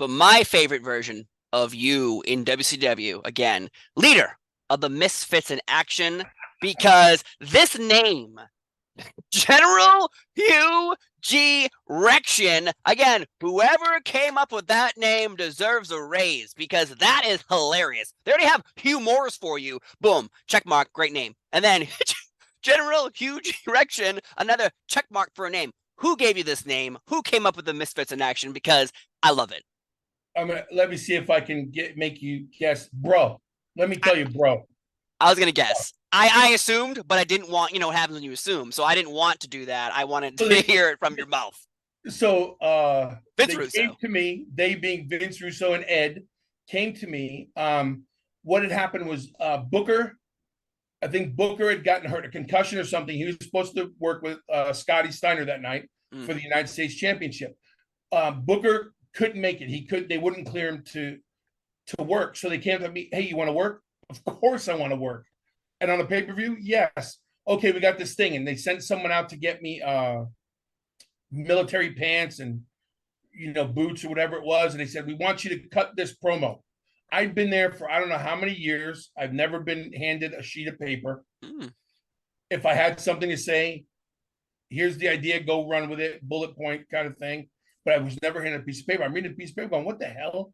But my favorite version of you in WCW, again, leader of the Misfits in Action, because this name, General HUGH RECTION, again, whoever came up with that name deserves a raise because that is hilarious. They already have Hugh Morris for you. Boom, check mark, great name. And then General HUGH RECTION, another check mark for a name. Who gave you this name? Who came up with the Misfits in Action? Because I love it. Let me see if I can make you guess, bro. Let me tell you, bro. I was gonna guess. I assumed, but I didn't want, what happens when you assume. So I didn't want to do that. I wanted So to hear it from your mouth. Vince Russo. came to me, they being Vince Russo and Ed, came to me. What had happened was Booker, I think Booker had gotten hurt, a concussion or something. He was supposed to work with Scotty Steiner that night for the United States Championship. Booker couldn't make it. They wouldn't clear him to work. So they came to me, hey, you want to work? Of course I want to work. And on a pay-per-view, yes. Okay, we got this thing. And they sent someone out to get me military pants and boots or whatever it was. And they said, we want you to cut this promo. I'd been there for I don't know how many years. I've never been handed a sheet of paper. If I had something to say, here's the idea, go run with it, bullet point kind of thing. But I was never handed a piece of paper. I'm reading a piece of paper going, what the hell?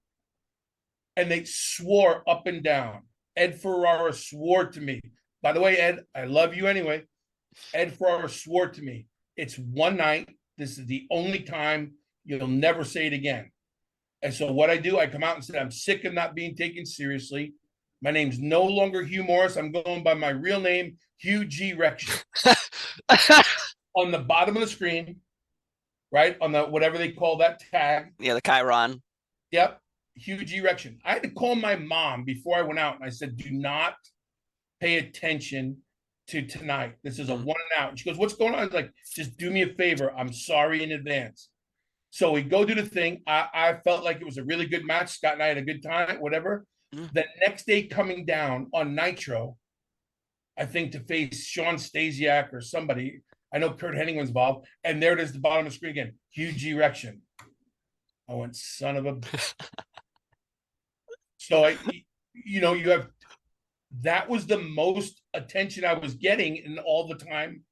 And they swore up and down. Ed Ferrara swore to me. By the way, Ed, I love you anyway. Ed Ferrara swore to me. It's one night. This is the only time. You'll never say it again. And so what I do, I come out and say, I'm sick of not being taken seriously. My name's no longer Hugh Morris. I'm going by my real name, HUGH RECTION. On the bottom of the screen, right? On the whatever they call that tag. Yeah, the Chiron. Yep. HUGH RECTION. I had to call my mom before I went out and I said, do not pay attention to tonight. This is a one and out. And she goes, what's going on? I was like, just do me a favor. I'm sorry in advance. So we go do the thing. I felt like it was a really good match. Scott and I had a good time, whatever. The next day coming down on Nitro, I think to face Sean Stasiak or somebody. I know Kurt Hennig was involved. And there it is, the bottom of the screen again. HUGH RECTION. I went, son of a... So you have, that was the most attention I was getting in all the time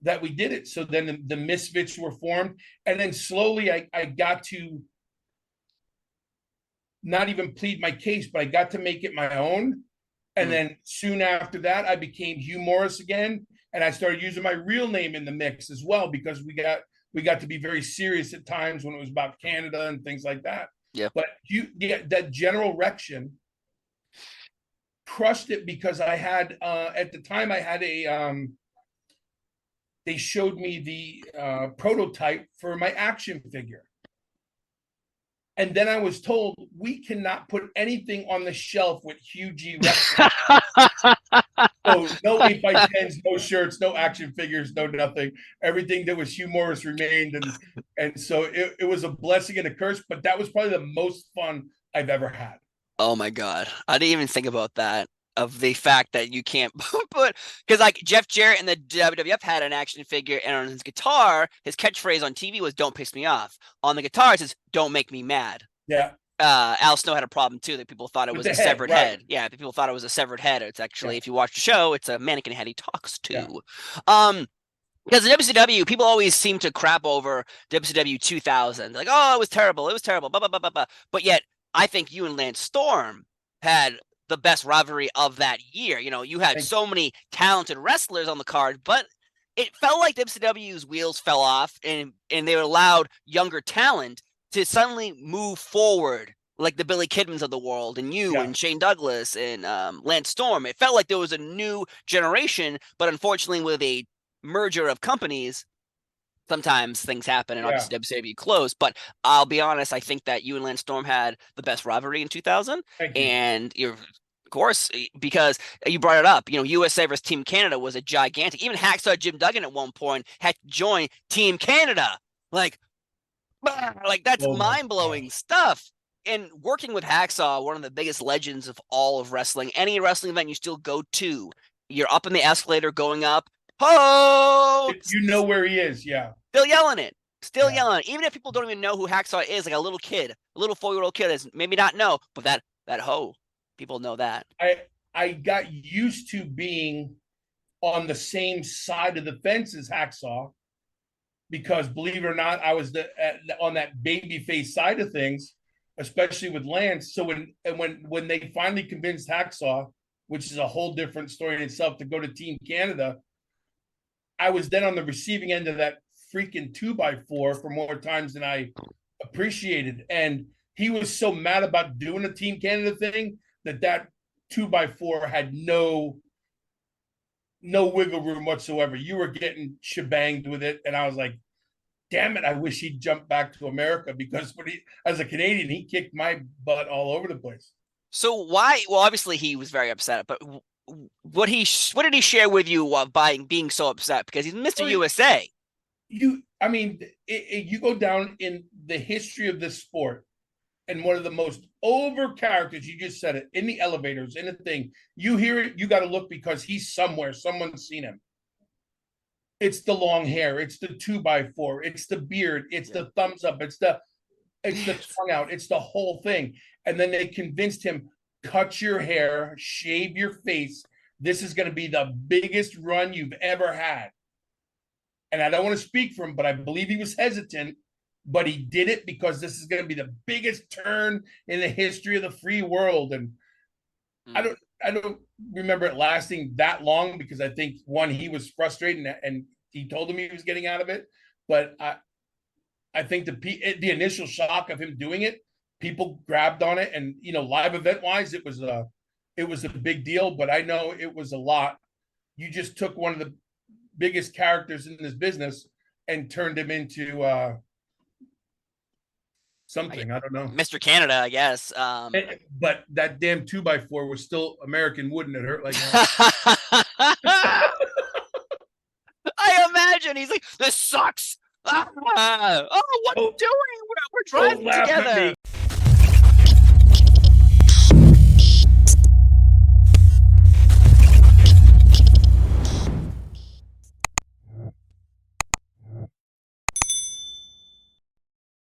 that we did it. So then the Misfits were formed. And then slowly I got to not even plead my case, but I got to make it my own. And then soon after that, I became Hugh Morris again. And I started using my real name in the mix as well, because we got to be very serious at times when it was about Canada and things like that. Yeah. But that General RECTION crushed it because I had at the time I had they showed me the prototype for my action figure. And then I was told, we cannot put anything on the shelf with HUGH RECTION. So no 8x10s, no shirts, no action figures, no nothing. Everything that was Hugh Morris remained. And so it was a blessing and a curse, but that was probably the most fun I've ever had. Oh my God. I didn't even think about that. Of the fact that you can't put, because like Jeff Jarrett in the WWF had an action figure, and on his guitar, his catchphrase on TV was "Don't piss me off." On the guitar, it says "Don't make me mad." Yeah. Al Snow had a problem too, that people thought it was a severed head. Yeah, people thought it was a severed head. It's actually, if you watch the show, it's a mannequin head he talks to. Yeah. Because the WCW, people always seem to crap over WCW 2000. Like, oh, it was terrible. It was terrible. Blah, blah, blah, blah, blah. But yet, I think you and Lance Storm had the best rivalry of that year. You had so many talented wrestlers on the card, but it felt like WCW's wheels fell off, and they allowed younger talent to suddenly move forward, like the Billy Kidmans of the world, and you and Shane Douglas and Lance Storm. It felt like there was a new generation, but unfortunately, with a merger of companies, sometimes things happen, and obviously WCW closed. But I'll be honest, I think that you and Lance Storm had the best rivalry in 2000, and you're. Of course, because you brought it up, USA versus Team Canada was a gigantic. Even Hacksaw Jim Duggan at one point had to join Team Canada. Like that's mind-blowing stuff. And working with Hacksaw, one of the biggest legends of all of wrestling, any wrestling event you still go to, you're up in the escalator going up. Ho! You know where he is, yeah. Still yelling it. Still yelling, even if people don't even know who Hacksaw is, like a little kid, a little 4-year-old kid is maybe not know, but that hoe, people know that. I got used to being on the same side of the fence as Hacksaw, because believe it or not, I was on that baby face side of things, especially with Lance. So when they finally convinced Hacksaw, which is a whole different story in itself, to go to Team Canada, I was then on the receiving end of that freaking 2x4 for more times than I appreciated. And he was so mad about doing the Team Canada thing that 2x4 had no wiggle room whatsoever. You were getting shebanged with it. And I was like, damn it, I wish he'd jump back to America, because as a Canadian, he kicked my butt all over the place. So why? Well, obviously he was very upset, but what did he share with you by being so upset? Because he's Mr. USA. You go down in the history of this sport, and one of the most over characters, you just said it, in the elevators, in the thing, you hear it, you got to look, because he's somewhere, someone's seen him. It's the long hair, it's the 2x4, it's the beard, it's the thumbs up, it's the tongue out, it's the whole thing. And then they convinced him, cut your hair, shave your face. This is going to be the biggest run you've ever had. And I don't want to speak for him, but I believe he was hesitant, but he did it because this is going to be the biggest turn in the history of the free world. And I don't remember it lasting that long, because I think, one, he was frustrated and he told him he was getting out of it. But I think the initial shock of him doing it, people grabbed on it, and live event wise, it was a big deal. But I know it was a lot. You just took one of the biggest characters in this business and turned him into something. I don't know. Mr. Canada, I guess. But that damn 2x4 was still American wood, and it hurt like that. I imagine he's like, this sucks. Oh, what are you doing? We're driving together.